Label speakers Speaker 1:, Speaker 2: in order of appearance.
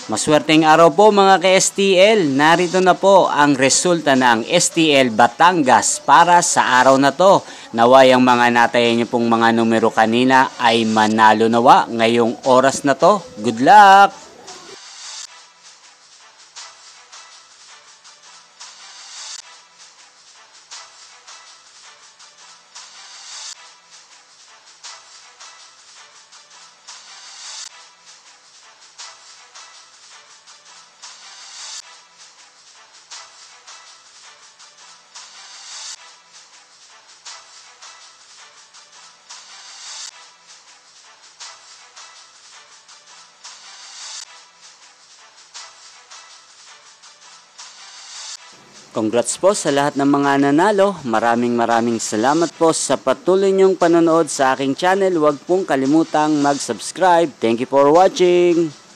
Speaker 1: Maswerteng araw po mga ka-STL. Narito na po ang resulta ng STL Batangas para sa araw na to. Naway ang mga natayan niyo pong mga numero kanina ay manalo nawa ngayong oras na to. Good luck! Congrats po sa lahat ng mga nanalo. Maraming salamat po sa patuloy niyong panonood sa aking channel. Huwag pong kalimutang mag-subscribe. Thank you for watching.